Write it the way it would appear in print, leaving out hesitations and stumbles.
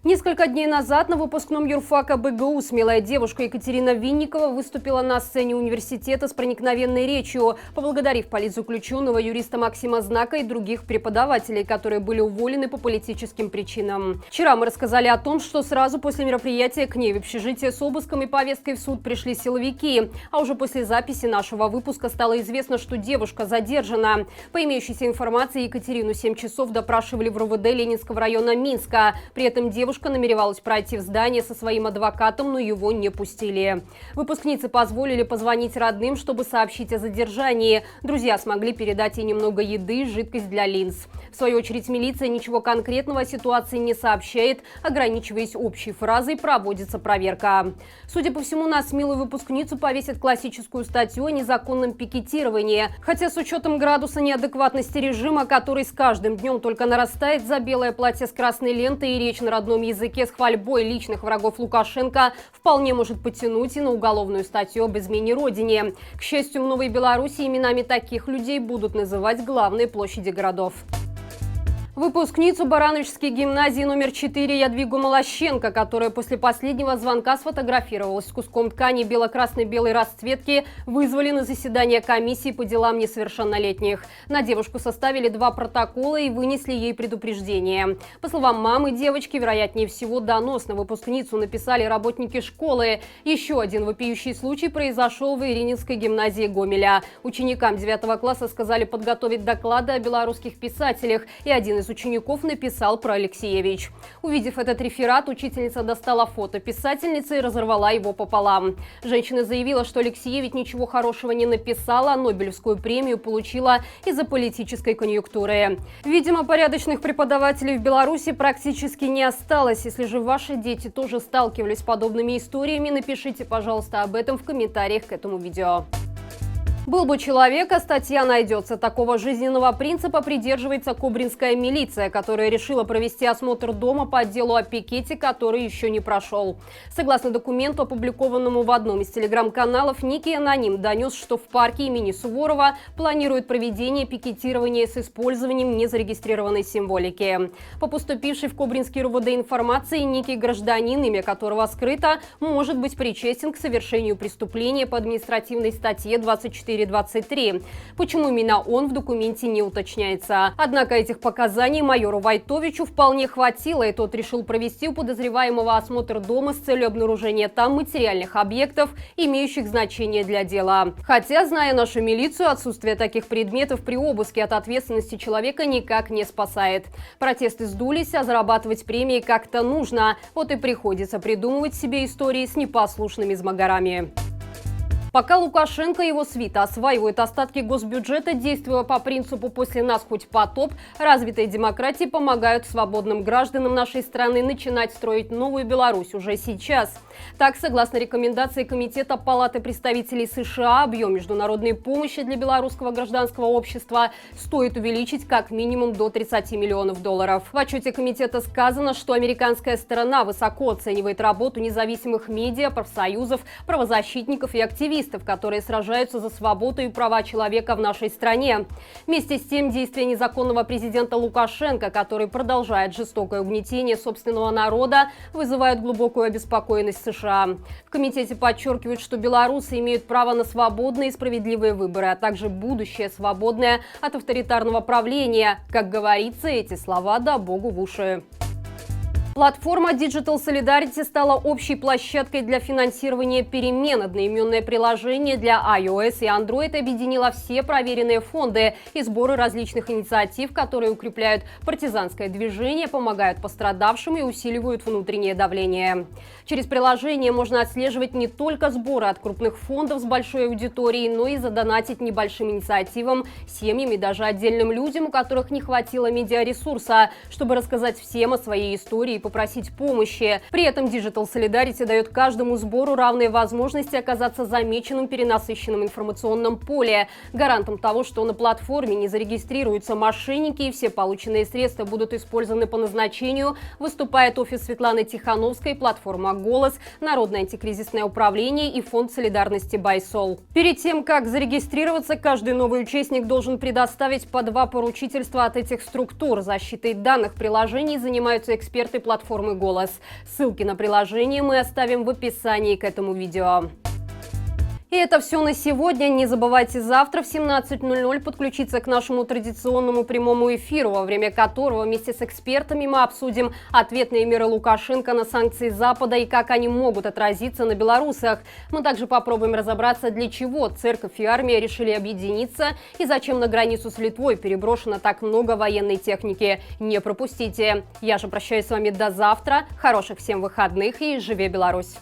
Несколько дней назад на выпускном юрфака БГУ смелая девушка Екатерина Винникова выступила на сцене университета с проникновенной речью, поблагодарив политзаключенного юриста Максима Знака и других преподавателей, которые были уволены по политическим причинам. Вчера мы рассказали о том, что сразу после мероприятия к ней в общежитие с обыском и повесткой в суд пришли силовики. А уже после записи нашего выпуска стало известно, что девушка задержана. По имеющейся информации, Екатерину 7 часов допрашивали в РУВД Ленинского района Минска. При этом девушка намеревалась пройти в здание со своим адвокатом, но его не пустили. Выпускнице позволили позвонить родным, чтобы сообщить о задержании. Друзья смогли передать ей немного еды и жидкость для линз. В свою очередь, милиция ничего конкретного о ситуации не сообщает, ограничиваясь общей фразой «проводится проверка». Судя по всему, на смелую выпускницу повесят классическую статью о незаконном пикетировании. Хотя с учетом градуса неадекватности режима, который с каждым днем только нарастает, за белое платье с красной лентой и речь на родном языке с хвальбой личных врагов Лукашенко вполне может потянуть и на уголовную статью об измене родине. К счастью, в Новой Беларуси именами таких людей будут называть главные площади городов. Выпускницу Барановичской гимназии номер 4 Ядвигу Молощенко, которая после последнего звонка сфотографировалась с куском ткани бело-красно-белой расцветки, вызвали на заседание комиссии по делам несовершеннолетних. На девушку составили 2 протокола и вынесли ей предупреждение. По словам мамы девочки, вероятнее всего, донос на выпускницу написали работники школы. Еще один вопиющий случай произошел в Ирининской гимназии Гомеля. Ученикам 9 класса сказали подготовить доклады о белорусских писателях, и один из учеников написал про Алексеевич. Увидев этот реферат, учительница достала фото писательницы и разорвала его пополам. Женщина заявила, что Алексеевич ничего хорошего не написала, а Нобелевскую премию получила из-за политической конъюнктуры. Видимо, порядочных преподавателей в Беларуси практически не осталось. Если же ваши дети тоже сталкивались с подобными историями, напишите, пожалуйста, об этом в комментариях к этому видео. Был бы человек, а статья найдется. Такого жизненного принципа придерживается кобринская милиция, которая решила провести осмотр дома по делу о пикете, который еще не прошел. Согласно документу, опубликованному в одном из телеграм-каналов, некий аноним донес, что в парке имени Суворова планируют проведение пикетирования с использованием незарегистрированной символики. По поступившей в Кобринский РУВД информации, некий гражданин, имя которого скрыто, может быть причастен к совершению преступления по административной статье 24. 23. Почему именно он в документе не уточняется. Однако этих показаний майору Войтовичу вполне хватило, и тот решил провести у подозреваемого осмотр дома с целью обнаружения там материальных объектов, имеющих значение для дела. Хотя, зная нашу милицию, отсутствие таких предметов при обыске от ответственности человека никак не спасает. Протесты сдулись, а зарабатывать премии как-то нужно. Вот и приходится придумывать себе истории с непослушными змагарами. Пока Лукашенко и его свита осваивают остатки госбюджета, действуя по принципу «после нас хоть потоп», развитые демократии помогают свободным гражданам нашей страны начинать строить новую Беларусь уже сейчас. Так, согласно рекомендации Комитета Палаты представителей США, объем международной помощи для белорусского гражданского общества стоит увеличить как минимум до 30 миллионов долларов. В отчете комитета сказано, что американская сторона высоко оценивает работу независимых медиа, профсоюзов, правозащитников и активистов, которые сражаются за свободу и права человека в нашей стране. Вместе с тем, действия незаконного президента Лукашенко, который продолжает жестокое угнетение собственного народа, вызывают глубокую обеспокоенность США. В комитете подчеркивают, что белорусы имеют право на свободные и справедливые выборы, а также будущее свободное от авторитарного правления. Как говорится, эти слова да богу в уши. Платформа Digital Solidarity стала общей площадкой для финансирования перемен. Одноименное приложение для iOS и Android объединило все проверенные фонды и сборы различных инициатив, которые укрепляют партизанское движение, помогают пострадавшим и усиливают внутреннее давление. Через приложение можно отслеживать не только сборы от крупных фондов с большой аудиторией, но и задонатить небольшим инициативам, семьям и даже отдельным людям, у которых не хватило медиаресурса, чтобы рассказать всем о своей истории и попросить помощи. При этом Digital Solidarity дает каждому сбору равные возможности оказаться замеченным в перенасыщенном информационном поле. Гарантом того, что на платформе не зарегистрируются мошенники и все полученные средства будут использованы по назначению, выступает офис Светланы Тихановской, платформа «Голос», Народное антикризисное управление и Фонд солидарности «Байсол». Перед тем, как зарегистрироваться, каждый новый участник должен предоставить по 2 поручительства от этих структур. Защитой данных приложений занимаются эксперты платформы платформы «Голос». Ссылки на приложение мы оставим в описании к этому видео. И это все на сегодня. Не забывайте завтра в 17:00 подключиться к нашему традиционному прямому эфиру, во время которого вместе с экспертами мы обсудим ответные меры Лукашенко на санкции Запада и как они могут отразиться на белорусах. Мы также попробуем разобраться, для чего церковь и армия решили объединиться и зачем на границу с Литвой переброшено так много военной техники. Не пропустите. Я же прощаюсь с вами до завтра. Хороших всем выходных и живе Беларусь!